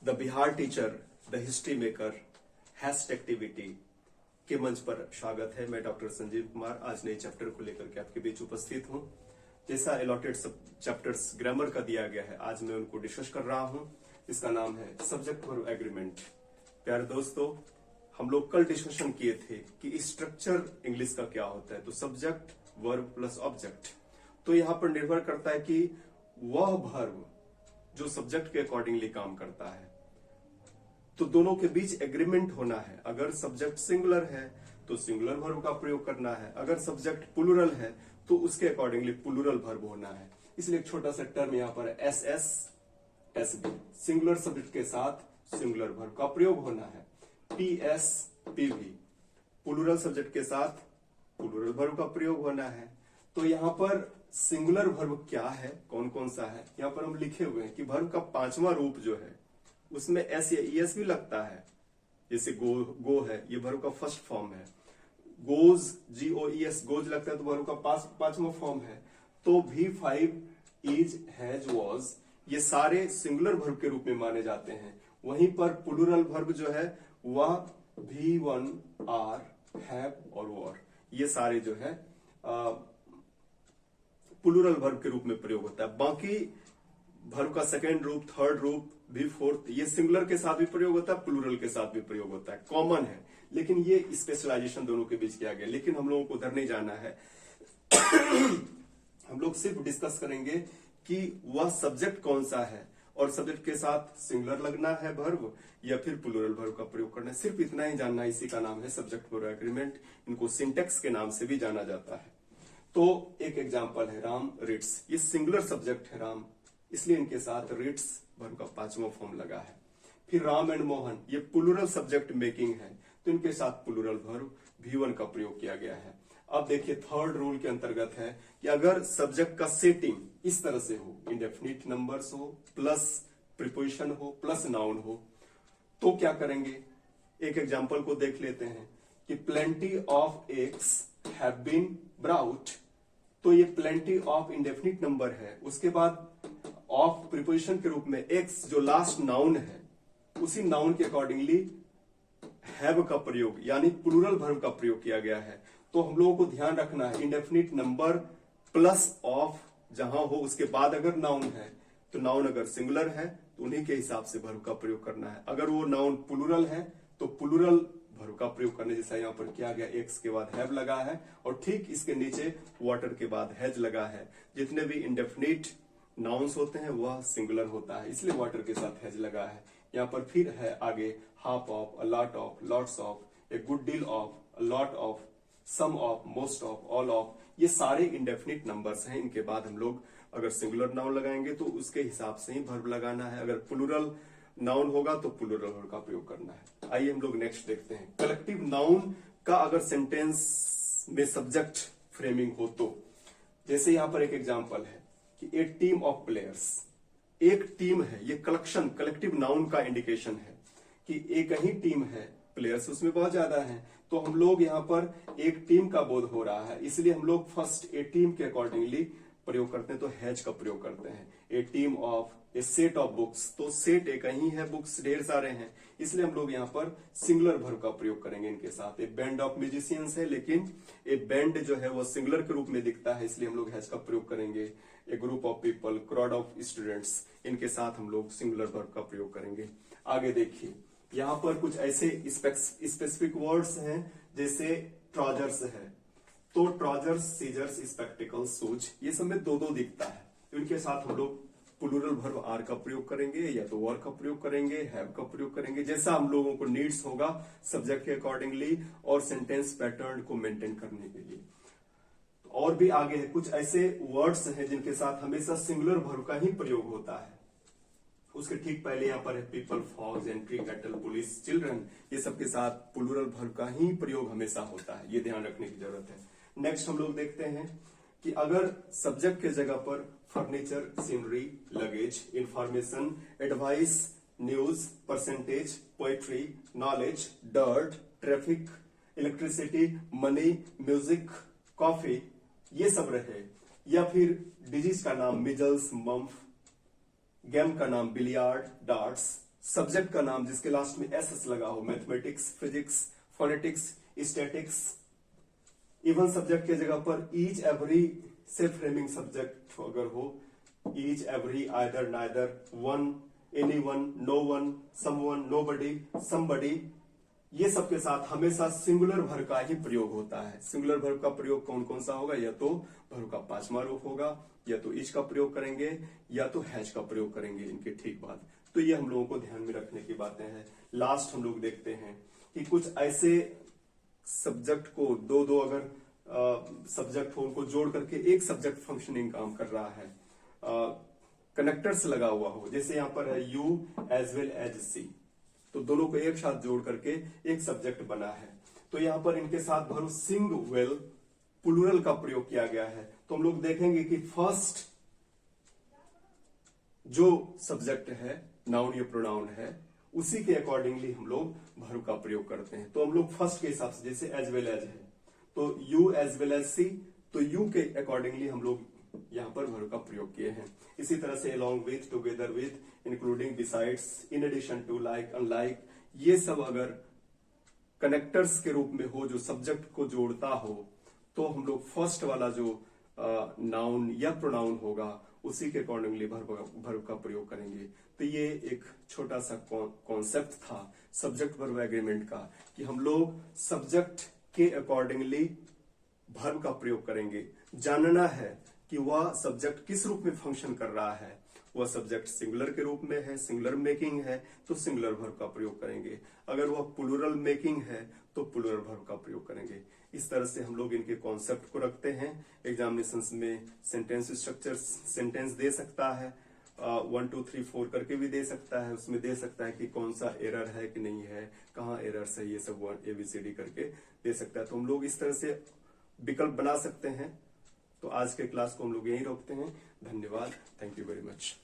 The Bihar teacher the history maker heist activity के मंच पर स्वागत है। मैं डॉक्टर संजीव कुमार आज नए चैप्टर को लेकर के आपके बीच उपस्थित हूं। जैसा अलॉटेड सब चैप्टर्स ग्रामर का दिया गया है, आज मैं उनको डिस्कस कर रहा हूं। इसका नाम है सब्जेक्ट वर्ब एग्रीमेंट। प्यारे दोस्तों, हम लोग कल डिस्कशन किए थे कि स्ट्रक्चर इंग्लिश का क्या होता है। तो सब्जेक्ट वर्ब प्लस ऑब्जेक्ट, तो यहां पर निर्भर करता है कि वह वर्ब जो सब्जेक्ट के अकॉर्डिंगली काम करता है, तो दोनों के बीच एग्रीमेंट होना है। अगर सब्जेक्ट सिंगुलर है तो सिंगुलर वर्ब का प्रयोग करना है, अगर सब्जेक्ट प्लूरल है तो उसके अकॉर्डिंगली प्लूरल वर्ब होना है। इसलिए एक छोटा सा टर्म यहाँ पर S S S V, singular subject के साथ सिंगुलर वर्ब का प्रयोग होना है। P S P V, plural subject के साथ प्लूरल वर्ब का प्रयोग होना है। तो यहाँ पर सिंगुलर वर्ब क्या है, कौन कौन सा है, यहाँ पर हम लिखे हुए हैं कि वर्ब का पांचवा रूप जो है उसमें एस या ईएस भी लगता है। जैसे गो है, ये वर्ब का फर्स्ट फॉर्म है। गोज, GOES, गोज लगता है तो वर्ब का पांचवा फॉर्म है। तो V5, इज, हैज, वॉज, ये सारे सिंगुलर वर्ब के रूप में माने जाते हैं। वहीं पर प्लूरल वर्ब जो है वह V1, आर, हैव और वर, ये सारे जो है प्लूरल वर्ब के रूप में प्रयोग होता है। बाकी वर्ब का सेकेंड रूप, थर्ड रूप, भी फोर्थ, ये सिंगुलर के साथ भी प्रयोग होता है, प्लूरल के साथ भी प्रयोग होता है, कॉमन है। लेकिन ये स्पेशलाइजेशन दोनों के बीच किया गया। लेकिन हम लोगों को उधर नहीं जाना है। हम लोग सिर्फ डिस्कस करेंगे कि वह सब्जेक्ट कौन सा है और सब्जेक्ट के साथ सिंगुलर लगना है वर्ब या फिर प्लूरल वर्ब का प्रयोग करना है। सिर्फ इतना ही जानना है। इसी का नाम है सब्जेक्ट वर्ब एग्रीमेंट। इनको सिंटेक्स के नाम से भी जाना जाता है। तो एक एग्जाम्पल है राम रीड्स, ये सिंगुलर सब्जेक्ट है राम, इसलिए इनके साथ रीड्स वर्ब का पांचवा फॉर्म लगा है। फिर राम एंड मोहन, ये प्लूरल सब्जेक्ट मेकिंग है, तो इनके साथ प्लूरल वर्ब V1 का प्रयोग किया गया है। अब देखिए थर्ड रूल के अंतर्गत है कि अगर सब्जेक्ट का सेटिंग इस तरह से हो, इंडेफिनिट नंबर्स हो, प्लस प्रीपोजिशन हो, प्लस नाउन हो, तो क्या करेंगे। एक एग्जाम्पल को देख लेते हैं कि plenty of eggs have been brought, तो ये प्लेंटी ऑफ इंडेफिनिट नंबर है, उसके बाद ऑफ प्रीपोजिशन के रूप में एक्स जो लास्ट नाउन है, उसी नाउन के अकॉर्डिंगली हैव का प्रयोग यानी प्लूरल वर्ब का प्रयोग किया गया है। तो हम लोगों को ध्यान रखना है इंडेफिनिट नंबर प्लस ऑफ जहां हो, उसके बाद अगर नाउन है तो नाउन अगर सिंगुलर है तो उन्हीं के हिसाब से वर्ब का प्रयोग करना है। अगर वो नाउन प्लूरल है तो प्लूरल वर्ब का प्रयोग करने जैसा यहाँ पर किया गया, एक्स के बाद हैव लगा है और ठीक इसके नीचे वाटर के बाद हैज लगा है। जितने भी इंडेफिनिट नाउन्स होते हैं वह सिंगुलर होता है, इसलिए वाटर के साथ हैज लगा है। यहाँ पर फिर है आगे half of, a lot of, lots of, a good deal of, a lot of, some of, most of, all of, ये सारे इंडेफिनिट नंबर्स हैं। इनके बाद हम लोग अगर सिंगुलर नाउन लगाएंगे तो उसके हिसाब से ही वर्ब लगाना है। अगर प्लूरल नाउन होगा तो प्लूरल वर्ब का प्रयोग करना है। आइए हम लोग नेक्स्ट देखते हैं। कलेक्टिव नाउन का अगर सेंटेंस में सब्जेक्ट फ्रेमिंग हो तो, जैसे यहां पर एक एग्जांपल है कि ए टीम ऑफ प्लेयर्स, एक टीम है, ये कलेक्शन कलेक्टिव नाउन का इंडिकेशन है कि एक ही टीम है, प्लेयर्स उसमें बहुत ज्यादा हैं। तो हम लोग यहाँ पर एक टीम का बोध हो रहा है, इसलिए हम लोग फर्स्ट ए टीम के अकॉर्डिंगली प्रयोग करते हैं, तो हैज का प्रयोग करते हैं। A team of, a set of books, तो सेट एक ही है, बुक्स ढेर सारे हैं, इसलिए हम लोग यहाँ पर सिंगुलर वर्ब का प्रयोग करेंगे इनके साथ। ए बैंड ऑफ म्यूजिशियंस है, लेकिन ए बैंड जो है वो सिंगुलर के रूप में दिखता है, इसलिए हम लोग हैज का प्रयोग करेंगे। A group of people, crowd of students, इनके साथ हम लोग सिंगुलर वर्ब का प्रयोग करेंगे। आगे देखिए यहाँ पर कुछ ऐसे स्पेसिफिक वर्ड्स हैं, जैसे ट्राउजर्स है, तो ट्राउजर्स, सीजर्स, स्पेक्टिकल्स, शूज, ये सब में दो दो दिखता है, तो इनके साथ हम लोग प्लूरल वर्ब आर का प्रयोग करेंगे या तो वर का प्रयोग करेंगे, हैव का प्रयोग करेंगे, जैसा हम लोगों को नीड्स होगा सब्जेक्ट के अकॉर्डिंगली और सेंटेंस पैटर्न को मेंटेन करने के लिए। और भी आगे है कुछ ऐसे वर्ड्स हैं जिनके साथ हमेशा सिंगुलर वर्ब का ही प्रयोग होता है। उसके ठीक पहले यहाँ पर है people, fogs, entry, cattle, police, children, ये सब के साथ प्लूरल वर्ब का ही प्रयोग हमेशा होता है, ये ध्यान रखने की जरूरत है। नेक्स्ट हम लोग देखते हैं कि अगर सब्जेक्ट के जगह पर furniture, scenery, luggage, information, advice, news, percentage, poetry, knowledge, dirt, traffic, electricity, money, music, coffee, ये सब रहे, या फिर डिजीज का नाम मिजल्स, मम्फ, गेम का नाम बिलियार्ड, डार्ट्स, सब्जेक्ट का नाम जिसके लास्ट में एस लगा हो, mathematics, physics, phonetics, statics, even subject के जगह पर each every self framing subject अगर हो, each every, either, neither, one, anyone, no one, someone, nobody, somebody, ये सब के साथ हमेशा सिंगुलर वर्ब का ही प्रयोग होता है। सिंगुलर वर्ब का प्रयोग कौन कौन सा होगा? या तो वर्ब का 5वां रूप होगा, या तो इज का प्रयोग करेंगे, या तो हैज का प्रयोग करेंगे इनके ठीक बाद। तो ये हम लोगों को ध्यान में रखने की बातें हैं। लास्ट हम लोग देखते हैं कि कुछ ऐसे सब्जेक्ट को दो अगर सब्जेक्ट हो, उनको जोड़ करके एक सब्जेक्ट फंक्शनिंग काम कर रहा है, कनेक्टर्स लगा हुआ हो, जैसे यहां पर है यू एज वेल एज सी, तो दोनों को एक साथ जोड़ करके एक सब्जेक्ट बना है। तो यहां पर इनके साथ भरो सिंगुलर प्लूरल का प्रयोग किया गया है। तो हम लोग देखेंगे कि फर्स्ट जो सब्जेक्ट है, नाउन या प्रोनाउन है, उसी के अकॉर्डिंगली हम लोग वर्ब का प्रयोग करते हैं। तो हम लोग फर्स्ट के हिसाब से, जैसे एज वेल एज है, तो यू एज वेल एज सी, तो यू के अकॉर्डिंगली हम लोग यहां पर वर्ब का प्रयोग किए हैं। इसी तरह से along with, together with, including, besides, in addition to, like, unlike, ये सब अगर कनेक्टर्स के रूप में हो, जो सब्जेक्ट को जोड़ता हो, तो हम लोग फर्स्ट वाला जो नाउन या प्रोनाउन होगा उसी के अकॉर्डिंगली वर्ब का प्रयोग करेंगे। तो ये एक छोटा सा कॉन्सेप्ट था सब्जेक्ट वर्ब एग्रीमेंट का, कि हम लोग सब्जेक्ट के अकॉर्डिंगली वर्ब का प्रयोग करेंगे। जानना है कि वह सब्जेक्ट किस रूप में फंक्शन कर रहा है। वह सब्जेक्ट सिंगुलर के रूप में है, सिंगुलर मेकिंग है, तो सिंगुलर वर्ब का प्रयोग करेंगे। अगर वह प्लूरल मेकिंग है तो प्लूरल वर्ब का प्रयोग करेंगे। इस तरह से हम लोग इनके कॉन्सेप्ट को रखते हैं। एग्जामिनेशंस में सेंटेंस स्ट्रक्चर सेंटेंस दे सकता है, 1 2 3 4 करके भी दे सकता है, उसमें दे सकता है कि कौन सा एरर है कि नहीं है, कहाँ एरर है, ये सब ABCD करके दे सकता है। तो हम लोग इस तरह से विकल्प बना सकते हैं। तो आज के क्लास को हम लोग यहीं रोकते हैं। धन्यवाद, थैंक यू वेरी मच।